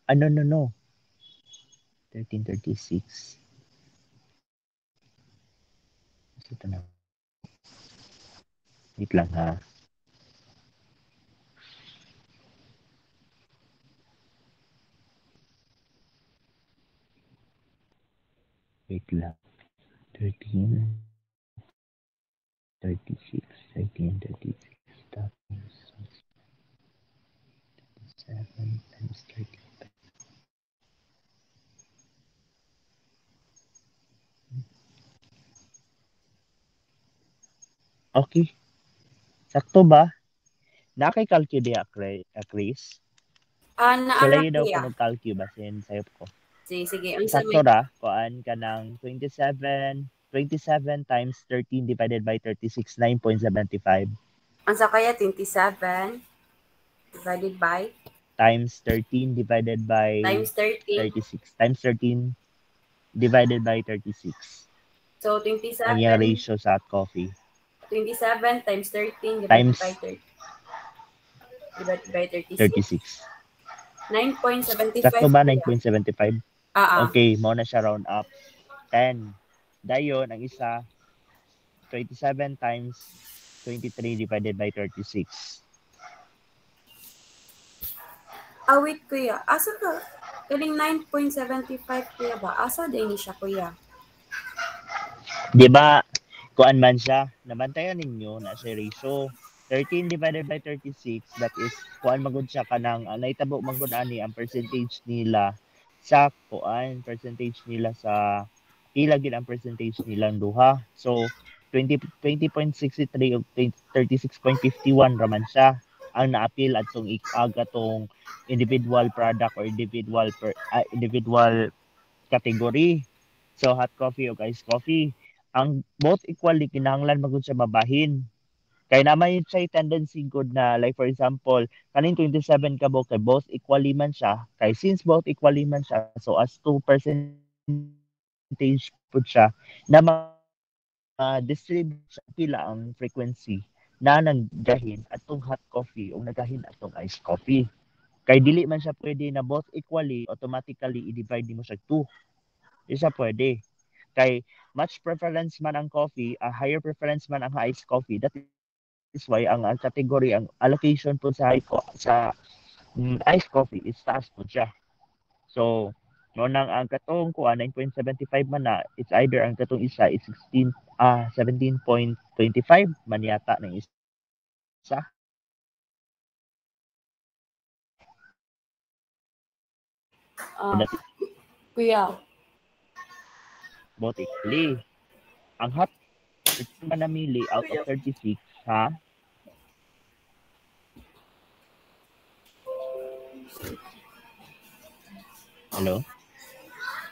No. 1336. Ito na. Wait lang ha. Wait lang. 1336 times 7 times 13. Okay. Sakto ba? Nakay-calculate Chris? Naara Sulay daw ko kuya. mag-calculate basin sa'yo ko. Sige. Ang sa Sakto may ra, kuan ka ng 27 times 13 divided by 36, 9.75. ang sa kaya 27 divided by Times 13 divided by times 13. 36. Times 13 divided by 36. So Ang 27 yung ratio sa hot coffee. 27 times 13 Times divided by 36. 36. 9.75 Sakto ba? kuya. 9.75? Okay, mo na siya round up. 10. Dayon, ang isa, 27 times 23 divided by 36. Wait kuya. Asa ka? Kaling 9.75 kuya ba? Asa din siya kuya? Di ba, kuan man siya, nabantayan ninyo na si ratio. 13 divided by 36, that is, kuan magod siya kanang, naitabo magod ani ang percentage nila sa kuan, percentage nila sa, pila gid ang percentage nilang duha. So, 20.63 o 36.51 raman siya ang naapil atong agatong individual product or individual category. So, hot coffee o iced coffee. Ang both equally kinahanglan magud siya babahin. Kay naman siya tendency good na, like for example, kaning 27 kabo kay both equally man siya. Kay since both equally man siya, so as 2% pud siya na distribute siya pila ang frequency na naggahin atong hot coffee o nagahin atong iced coffee. Kay dili man siya pwede na both equally, automatically i-divide mo siya 2. Isa pwede. Kay much preference man ang coffee, higher preference man ang iced coffee. That is why ang category, ang allocation po sa iced coffee is taas po siya. So, no nang ang katong kuha 9.75 man na, it's either ang katong isa is 17.25 man yata ng isa. Kuya. Both equally. Ang hot man namili out of 36, ha? Hello?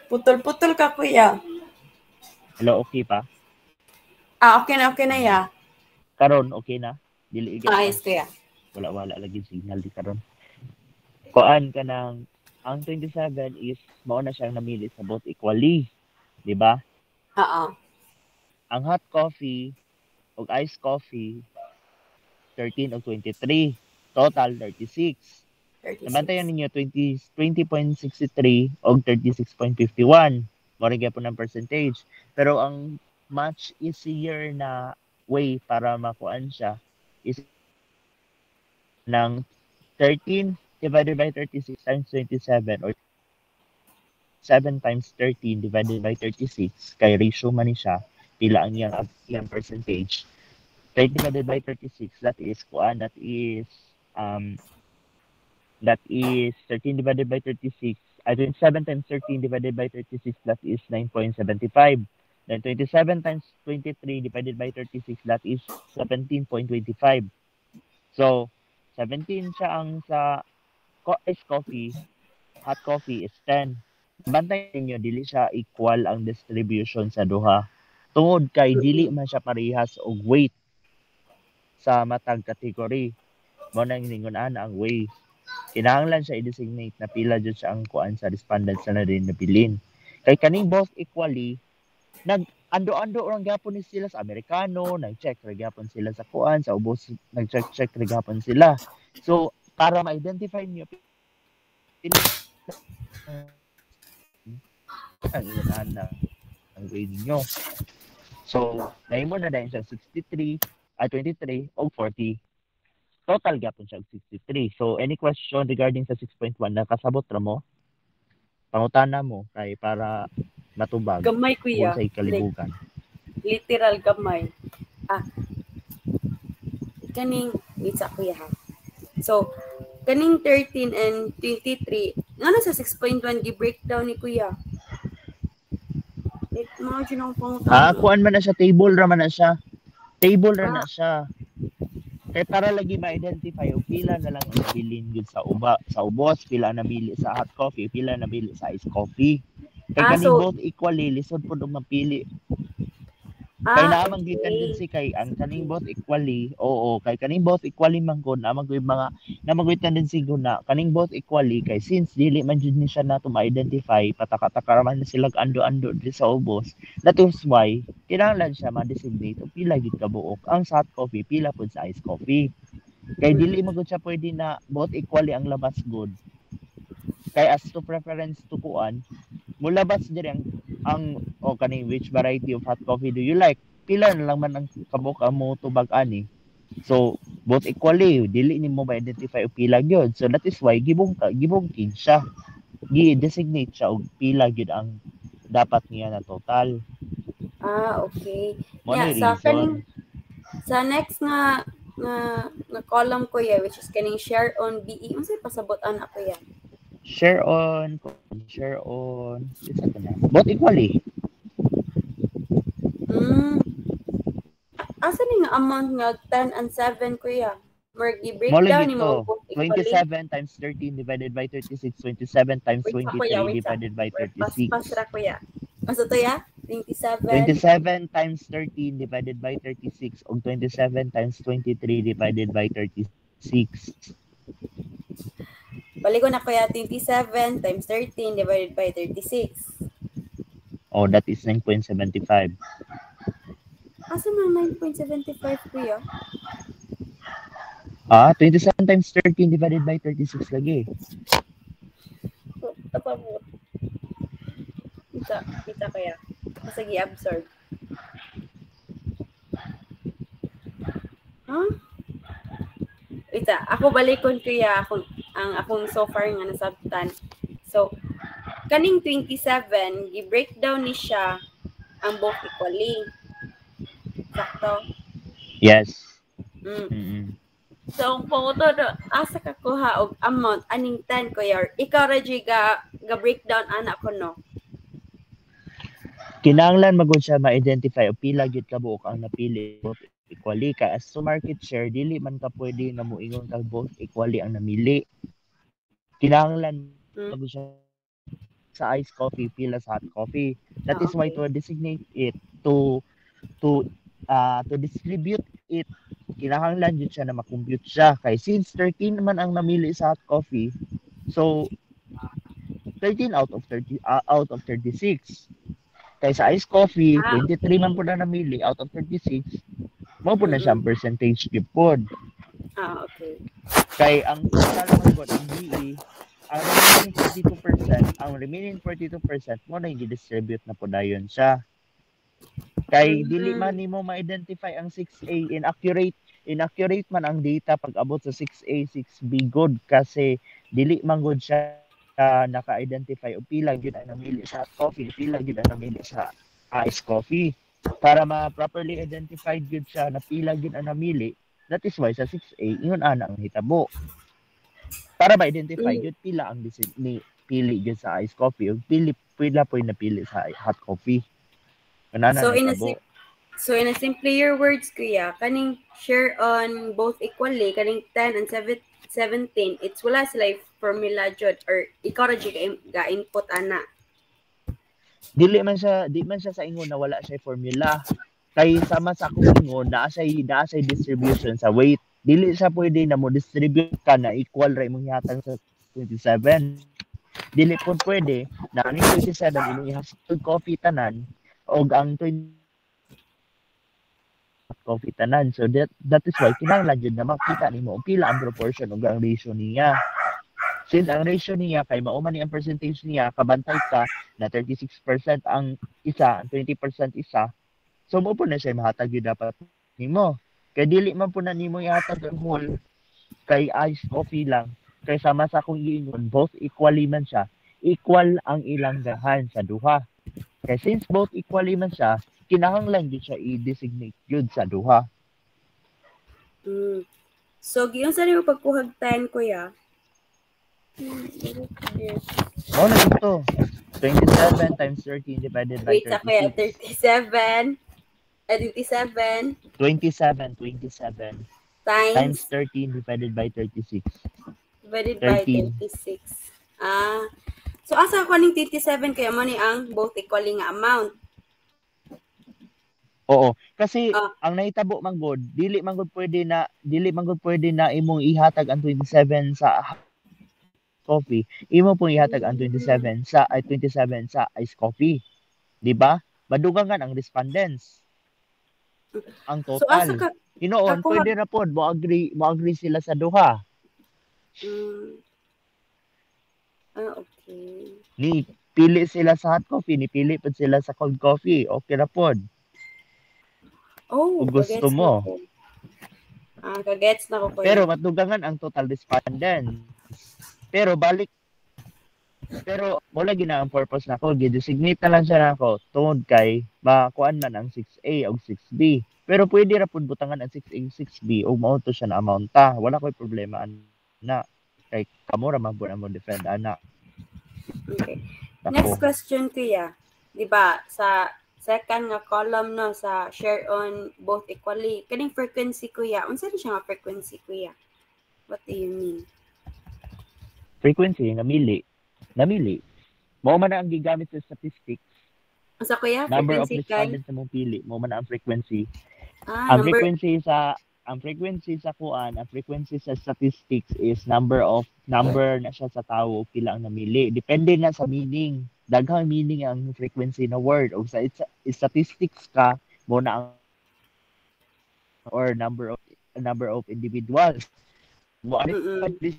Putol-putol ka kuya. Hello, okay pa? Okay na ya. Karon okay na? Dili igay. Yes kuya. Wala lagi signal di karon. Kuan ka ng ang 27 is mao na siyang namili sa both equally, di ba? Ang hot coffee ug iced coffee 13 o 23, total 36. Nabantayan ninyo 20.63 o 36.51. Mao rin gyapon ang percentage. Pero ang much easier na way para makuan siya is ng 13 divided by 36 times 27 or 7 times 13 divided by 36 kay ratio man ni siya pila ang iyang percentage. 30 divided by 36, that is 13 divided by 36. I think 7 times 13 divided by 36, that is 9.75. Then 27 times 23 divided by 36, that is 17.25. So, 17 siya ang sa iced coffee, hot coffee is 10. Bantay ninyo, dili siya equal ang distribution sa duha. Tungod kay dili man siya parehas og weight sa matag category. Mo nang ningon-ana ang way. Kinahanglan siya i-designate na pila jud siya ang kuan sa respondents na din nabilin. Kay kaning both equally, nag-ando-ando orang gyapon ni sila sa Amerikano, nag-check ra gyapon sila sa kuan, sa ubos nag-check ra gyapon sila. So, para ma-identify niyo ang inana ang grade nyo. So, nahimo na dahil siya 63, 23, o 40. Total gap siya 63. So, any question regarding sa 6.1 na kasabot ra mo? Pangutana mo kay para matubag Gamay tungkol kuya. sa ikalibugan. Literal gamay. Kaning isa kuya ha. So, kaning 13 and 23, ngano sa 6.1 gi-breakdown ni kuya? Imagine ang pangutana. Kuan man na siya, table ra man na siya. Table ra na siya. Kaya para lagi ma-identify o pila na lang ang nabilin yun sa ubos, pila na nabili sa hot coffee, pila na nabili sa iced coffee. Kaya kaning so, both equally, lisod po nung mapili. Kaya naamang okay. tendency kay ang kaning both equally, kay kaning both equally man gud naamang mga naamang tendency gud na kaning both equally kay since dili man jud ni siya nato ma-identify pataka-taka man na sila ando-ando di sa ubos. That is why kinahanglan siya ma-designate o pila gid ka buok ang sa hot coffee, pila pud sa iced coffee. Kay dili man gud siya pwede na both equally ang labas gud. Kay as to preference to kuan, mulabas diri ang kaning which variety of hot coffee do you like? Pila na lang man ang kabuk mo tubag ani. So both equally dili nimo ma-identify og pila gyud. So that is why gibungkig siya. Gi-designate siya og pila gyud ang dapat niya na total. Okay. Reason. Sa next nga column ko which is kaning share on BE, unsay pasabot ana ko ya? Share on isa to na. Both equally. Asa ni nga amount nga 10 and 7 kuya? Mer gi-breakdown ni mo 27 times 13 divided by 36, 27 times 23 divided by 36. Pasra kuya. Asa to ya? 27 times 13 divided by 36 o 27 times 23 divided by 36. Balik ko na kuya, 27 times 13 divided by 36. That is 9.75. Asa man 9.75 kuya? 27 times 13 divided by 36 lagi. Tapos. Kita kaya. Kasi gi-absorb. Ako balikon kuya ang akong so far nga nasabtan. So, kaning 27, gi-breakdown ni siya ang both equally. Sakto? Yes. So, kung asa ka kuha og amount, aning 10 kuya, or ikaw ra ga-breakdown anak ko no? Kinahanglan magud siya ma-identify o pila gyud ka buok ang napili both equally ka as to market share dili man ka pwede na moingon ka both equally ang namili. Kinahanglan magud siya sa iced coffee pila sa hot coffee. That is why to designate it to distribute it, kinahanglan yun siya na makompute siya kay since 13 naman ang namili sa hot coffee, so 13 out of 36. Kay sa iced coffee 23 man po na namili out of 36, mo po na siyang percentage give pod. Okay. Kay ang total man po ang BE, ang remaining 42% mo na i-distribute na po dayon siya. Kay dili man nimo ma-identify ang 6A, inaccurate man ang data pag abot sa 6A, 6B good kasi dili man good siya naka-identify o pila gyud ang namili sa coffee, pila gyud ang namili sa iced coffee. Para ma-properly identified gyud siya na pila gyud ang namili, that is why sa 6A ingon ana ang hitabo. Para ma-identify gyud pila ang pili gyud sa iced coffee ug pila po napili sa hot coffee. So in a simpler words kuya, kaning share on both equally, kaning 10 and 17, it's wala sila formula jud or ikaw ra jud ga input ana. Dili man siya sa ingon na wala siya formula. Kay sama sa akong ingon naa siya distribution sa weight. Dili siya pwede na mo distribute ka na equal ra imong ihatag sa 27. Dili pud pwede na ang 27 imong ihatag coffee tanan og ang 20 coffee tanan. So that is why kinahanglan jud na makita nimo og pila ang proportion ug ang ratio niya. Since ang ratio niya kay mao man ni ang percentage niya kabantay ka na 36% ang isa, 20% isa. So mo po na siya mahatag gyud dapat nimo. Kay dili man po na nimo ihatag ang whole kay ice coffee lang. Kay sama sa akong giingon, both equally man siya. Equal ang ilang gahan sa duha. Kay since both equally man siya, kinahanglan gyud siya i-designate gyud sa duha. So, giyon sa nimo pagkuhag 10, kuya. Mao na dito. 27 times 13 divided by 36. Wait, sa kuya, 37. 27. 27 times 13 divided by 36. Divided by 36. So asa ko ning 37 kaya mo ni ang both equally nga amount. Oo, kasi ang nahitabo man gud, dili man gud pwede na imong ihatag ang 27 sa coffee. Imo pong ihatag ang 27 sa ice coffee. Di ba? Madugangan ang respondents. Ang total. So asa ka Hinoon, pwede na po, mo agree sila sa duha. Okay. Ni pili sila sa hot coffee, ni pili pa sila sa cold coffee. Okay na po. Kung gusto mo. Kagets na ko. Pero matugangan ang total respondents. Pero wala gina ang purpose nako, gi-designate na lang siya nako tungod kay makuan man ang 6A o 6B. Pero pwede ra pud butangan ang 6A 6B o mao to siya na amount ta. Wala koy problema na kay kamo ra man mo defend ana. Okay. Next question kuya. Di ba sa second nga column no sa share on both equally kaning frequency kuya. Unsa ni siya nga frequency kuya? What do you mean? Frequency namili. Mao man ang gigamit sa statistics. Unsa kuya? Number of Frequency respondents sa mong pili. Mao man ang frequency. Ang frequency sa statistics is number na siya sa tawo pila ang namili. Depende na sa meaning. Daghang meaning ang frequency na word. O sa statistics ka mo na ang or number of individuals. Mo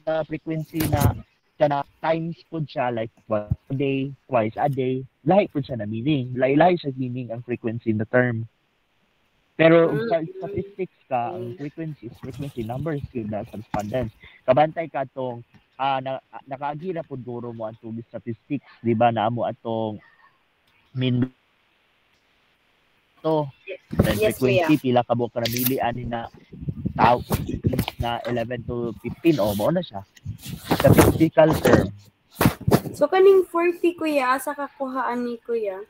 sa frequency na times po siya like once a day, twice a day. Lahi po siya na meaning. Lahi siya meaning ang frequency na term. Pero sa statistics ka, ang frequency numbers yun na sa respondents. Kabantay ka itong, nakaagila po guro mo atong statistics, di ba, na mo atong mean to. Then frequency, pila ka mo kanamili, ani na tao na 11 to 15, mo na siya. Statistical term. So, kaning 40, kuya, asa kakuhaan ni kuya?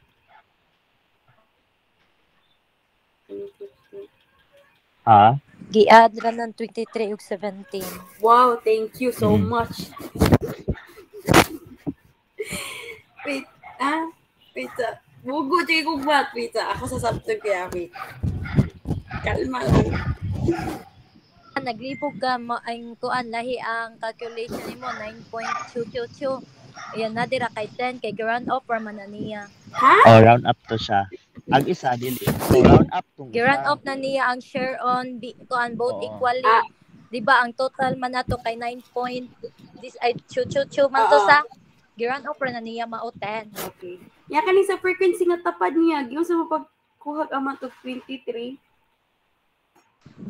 Giad ra ng 23 ug 17. Wow, thank you so much. Wait. Bugo jay kong mat, pizza. Ako sa sabtog kaya, wait. Kalma lang. Naglibog ka mo ang kuan lahi ang calculation nimo 9.222. Ayan na dira kay 10 kay round up or man niya. Ha? Round up to siya. Ang isa dili. So round up tong round up na niya ang share on kuan both equally. Di ba ang total man nato kay 9. This ay chu man to sa round up na niya mao 10. Okay. Ya kani sa frequency nga tapad niya, giun sa mapagkuhag amount of 23.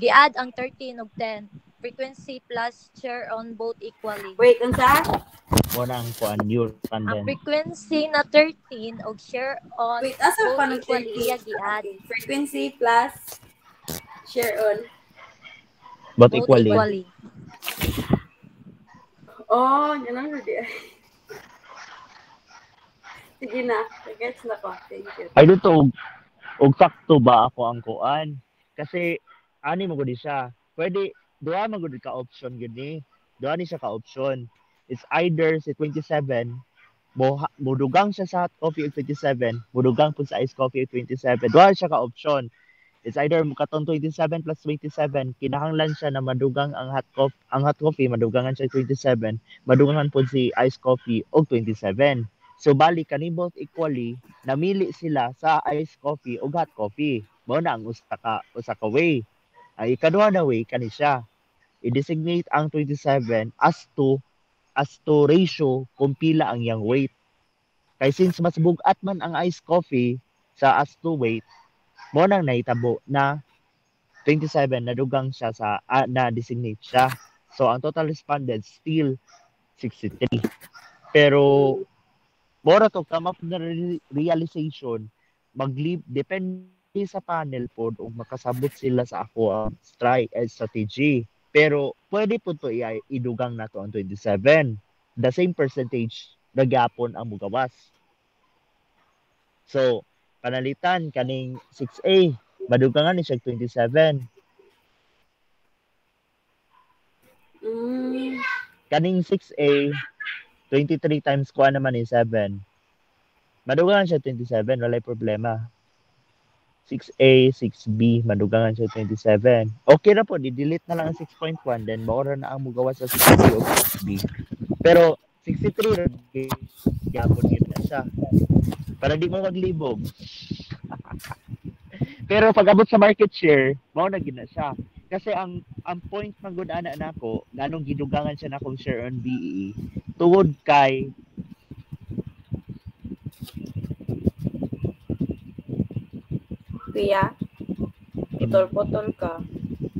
Giad ang 13 ug 10. Frequency plus share on both equally. Wait, unsa? Wala ang kuan yun. Ang frequency na 13 ug share on wait, asa pa ng equally iya giad. Frequency plus share on both equally. Yan lang di. Sige na, gets na ko. Thank you. Ay dito og sakto ba ako ang kuan? Kasi ani mo gud siya. Pwede duha man gud ka option gud ni. Duha ni siya ka option. It's either si 27 mudugang siya sa hot coffee 27, mudugang po sa ice coffee 27. Duha siya ka option. It's either katong 27 plus 27, kinahanglan siya na madugang ang hot coffee, madugangan siya 27, madugangan po si ice coffee og 27. So bali kani both equally, namili sila sa ice coffee ug hot coffee. Mao na ang usa ka way. Ay ikaduha na way kani siya. I-designate ang 27 as to as to ratio kung pila ang yang weight. Kay since mas bugat man ang iced coffee sa as to weight, mo nang nahitabo na 27 na dugang siya sa na designate siya. So ang total respondents still 63. Pero mora to come up na realization mag-leave depende sa panel pod ug makasabot sila sa ako ang strategy. Pero pwede po to idugang nato ang 27. The same percentage na gyapon ang mugawas. So, panalitan kaning 6A, madugangan ni siya 27. Kaning 6A, 23 times kuha naman ni 7. Madugangan siya 27, walay problema. 6A, 6B, madugangan siya 27. Okay na po, di-delete na lang ang 6.1, then maura na ang mugawas sa 6B o 6B. Pero 63, yapon yun na siya. Para di mo maglibog. Pero pag abot sa market share, mao na gid na siya. Kasi ang point ng good ana nako, ganong gidugangan siya na kung share on BEE, tungod kay Kuya, putol-putol ka.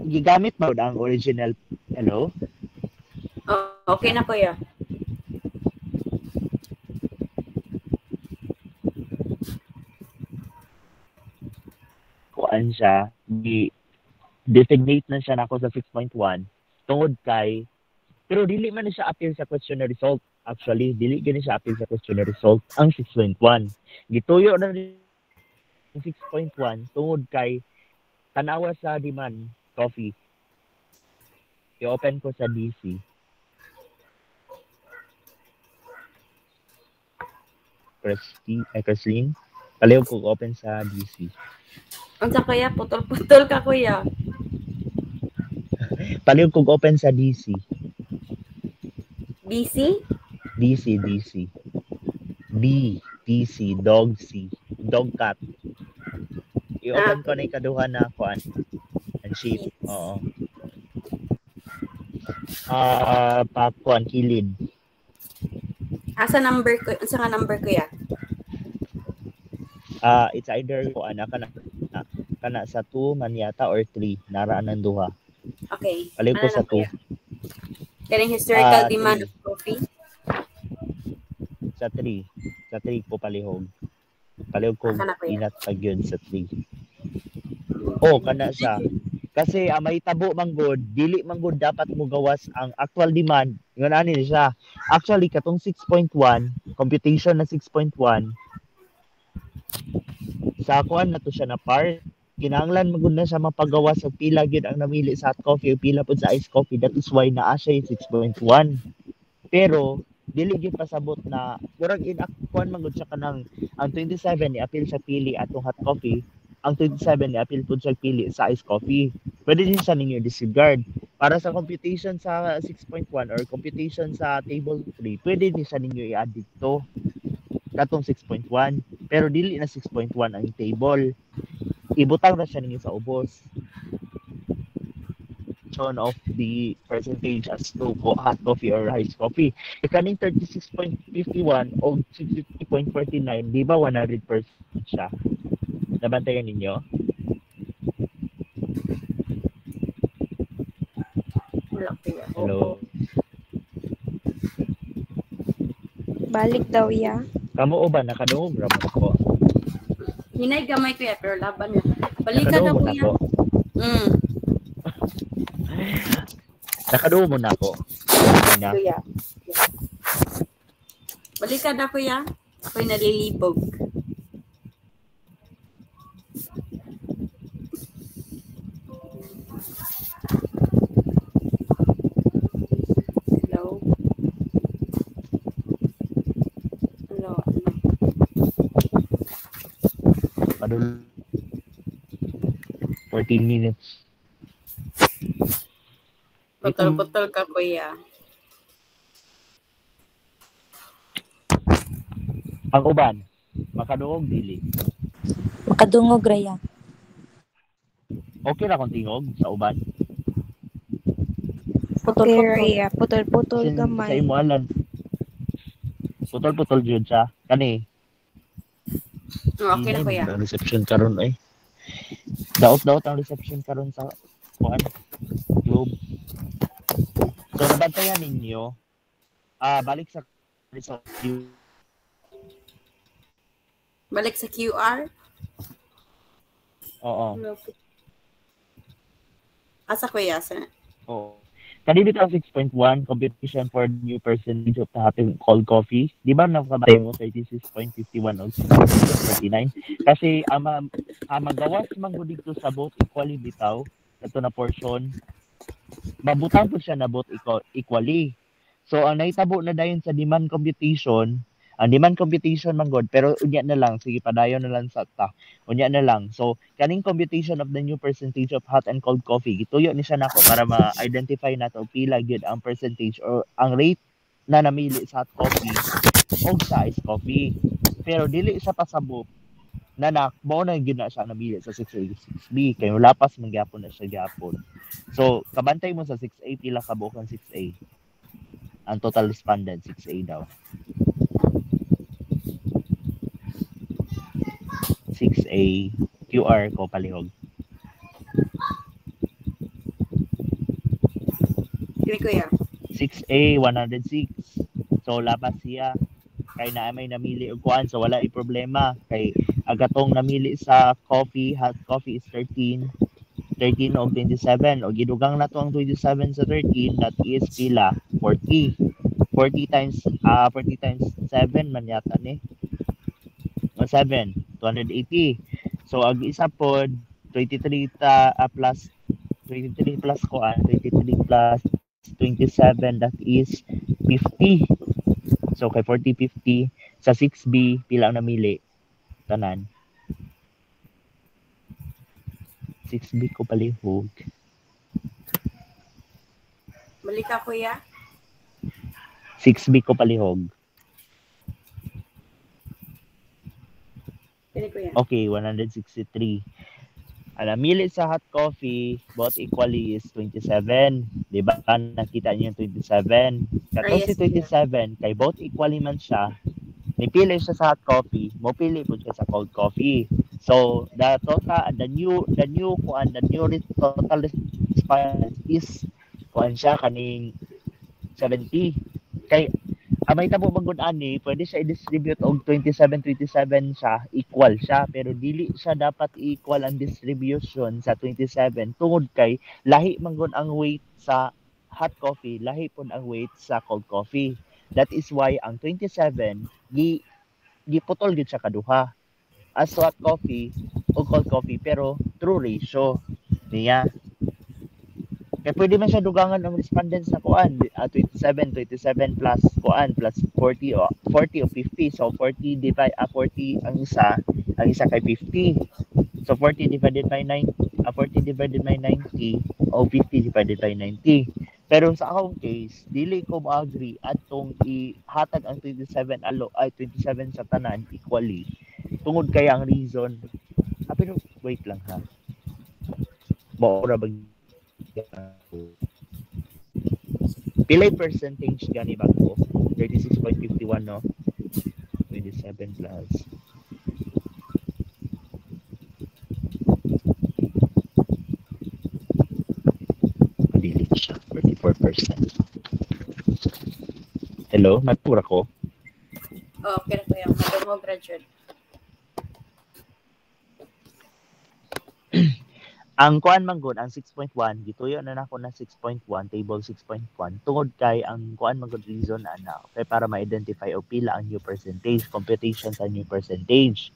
gigamit mo ang original. Hello? Oh, okay na kuya. Kuan siya, designate na siya nako sa 6.1 tungod kay pero dili man siya appeal sa question result. Actually, dili gani siya appeal sa question result ang 6.1. Gituyo na rin 6.1 tungod kay tanawa sa demand coffee. I-open ko sa DC. Press Paliw ko open sa DC. Unsa kuya, putol-putol ka kuya. Paliw ko open sa DC. BC? DC. DC, dog C. Dog cat. I-open ko na ikaduha na kuan. Ang sheet. Oo. Pakuan, kilid. Asa number ko? Unsa nga number kuya? It's either kuan kana sa 2 man yata or 3. Naraan ng duha. Okay. Paliw ko sa 2. Kaning historical demand of coffee? Sa 3. Sa 3 ko palihog. Palihog ko inat pag yun sa 3. Oh, kana siya. Kasi may tabo manggod, dili manggod dapat mo gawas ang actual demand. Ngon ani ni siya. Actually katong 6.1, computation na 6.1 sa kuan na to siya na part. Kinahanglan magud na siya mapagawas og pila gyud ang namili sa hot coffee o pila pud sa iced coffee. That is why naa siya 6.1. Pero dili gyud pasabot na murag kuan magud siya kanang ang 27 ni apil sa pili atong hot coffee, ang 27 ni apil pud sa pili sa iced coffee. Pwede din siya ninyo disregard. Para sa computation sa 6.1 or computation sa table 3, pwede din siya ninyo i-add dito katong 6.1. Pero dili na 6.1 ang table. Ibutang na siya ninyo sa ubos. Of the percentage as to hot coffee or iced coffee. Kaning 36.51 o 60.49, di ba 100% siya? Nabantayan ninyo? Hello? Balik daw ya. Kamo o ba? Nakadungog raman ko. Hinay gamay kuya, pero laban na. Balikan na kuya. Nakadungog mo na ako. Kuya. Balikan na kuya. Ako'y nalilibog. Padul 14 minutes. Putol-putol ka, kuya. Ang uban, makadungog dili. Makadungog raya. Okay ra kung tingog sa uban. Okay, Putol-putol. Rhea. Putol-putol Sin sa gamay. imo alam. Putol-putol jud siya. Kani, Okay na, kuya. ang reception karon ay. Daot-daot ang reception karon sa kuan Globe. So nabantayan ninyo. Balik sa result. Balik sa QR. Oo. Asa, kuya? Oo. Kanina ito ang 6.1, competition for new percentage of the hot and cold coffee. Di ba nakabay mo 36.51 o 39? Kasi magawas man ko dito sa both equally bitaw, ito na portion, mabutang po siya na both equally. So, ang naitabo na dayon sa demand computation, ang demand computation man god, pero unya na lang, sige padayon na lang sa ta. Unya na lang. So, kaning computation of the new percentage of hot and cold coffee, gituyo ni siya nako para ma-identify nato pila gyud ang percentage or ang rate na namili sa hot coffee o sa iced coffee. Pero dili sa pasabot na mao na gyud na siya namili sa 6A 6B kay lapas man gyapon na siya gyapon. So, kabantay mo sa 6A pila ka buok ang 6A. Ang total respondent 6A daw. 6A QR ko palihog. Sige, kuya. 6A 106. So lapas siya kay na may namili og kuan so wala problema kay agatong namili sa coffee, hot coffee is 13 og 27 o gidugang nato ang 27 sa 13 that is pila 40 times 7 man yata ni 7 280. So ang isa pod 23 plus 23 plus kuan 23 plus 27 that is 50. So kay 40 50 sa 6B pila ang namili tanan 6B ko palihog. Balik ka, kuya. 6B ko palihog. Sige, kuya. Okay, 163. Ang namili sa hot coffee, both equally is 27. Di ba? Nakita niyo yung 27. Katong si 27, kay both equally man siya, nipili siya sa hot coffee, mopili po siya sa cold coffee. So, the new total response is kuan siya kaning 70. Kay may tabo magud ani, pwede siya i-distribute og 27 siya, equal siya, pero dili siya dapat equal ang distribution sa 27 tungod kay lahi manggod ang weight sa hot coffee, lahi pud ang weight sa cold coffee. That is why ang 27 giputol gid siya kaduha as hot coffee o cold coffee pero true ratio niya. Kaya pwede man siya dugangan ang respondents na kuan 27 plus kuan plus 40 o 50. So 40 ang isa kay 50. So 40 divided by 90 o 50 divided by 90. Pero sa akong case, dili ko ma-agree atong ihatag ang 27 sa tanan equally. Tungod kaya ang reason. Pero wait lang ha. Maura ba pilay percentage gani ba ko? 36.51 no? 27 plus delete siya 34%. Hello, magpura ko. Okay na, kuya. Madam mo, graduate. Ang kuan man gud ang 6.1 gituyo na nako na 6.1 table 6.1 tungod kay ang kuan man gud reason ana kay para ma-identify o pila ang new percentage computation sa new percentage.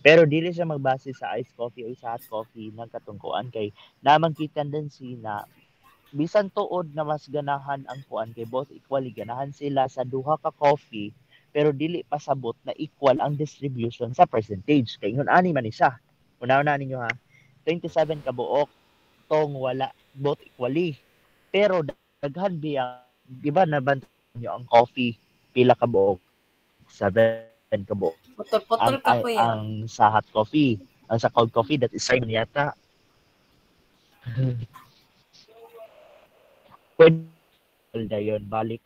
Pero dili siya magbase sa iced coffee o sa hot coffee nagkatungkuan kay namang kita tendency na bisan tuod na mas ganahan ang kuan kay both equally ganahan sila sa duha ka coffee pero dili pasabot na equal ang distribution sa percentage kay ngun ani man ni siya. Una-una ninyo ha. 27 ka buok tong wala both equally. Pero daghan biya, di ba nabantayan nyo ang coffee pila ka buok? 7 ka buok. Putol-putol ka, kuya. Ang sa hot coffee, ang sa cold coffee that is 7 yata. Pwede dayon balik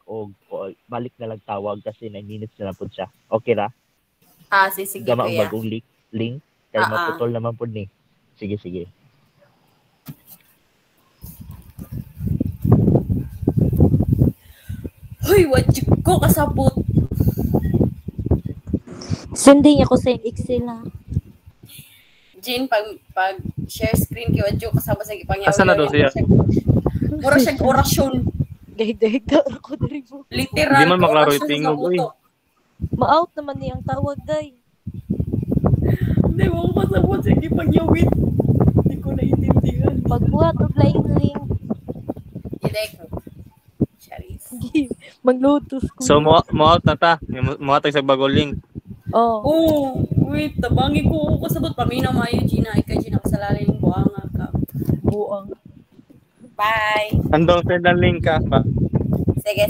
na lang tawag kasi 9 minutes na lang po siya. Okay ra? Sige Gama ang kuya. bagong link kay Ah, maputol naman po ni. Sige. Hoy, what ko kasabot. Sending ako sa Excel ha. Jin, pag share screen kay Wadyo kasama sa gipangyaw. Asa na daw siya? Mura siya orasyon. Dahig daw ako diri mo. Literal. Di man maklaro orasyon sa tingog, uy. utok. Ma-out naman niyang tawag day. Hindi mo kasabot sa gipangyawit. Hindi ko naiintindihan. Pagbuhat og laing link. Hindi ko. Charis. Maglutos ko. So mo-out na ta. Mo-out sa bagong link. Oh. Oh, wait, tabangi ko kasabot paminaw maayo Gina, ikay Gina kasalalin ng buanga ka. Buang. Bye. Andong send ang link ka ba? Sige.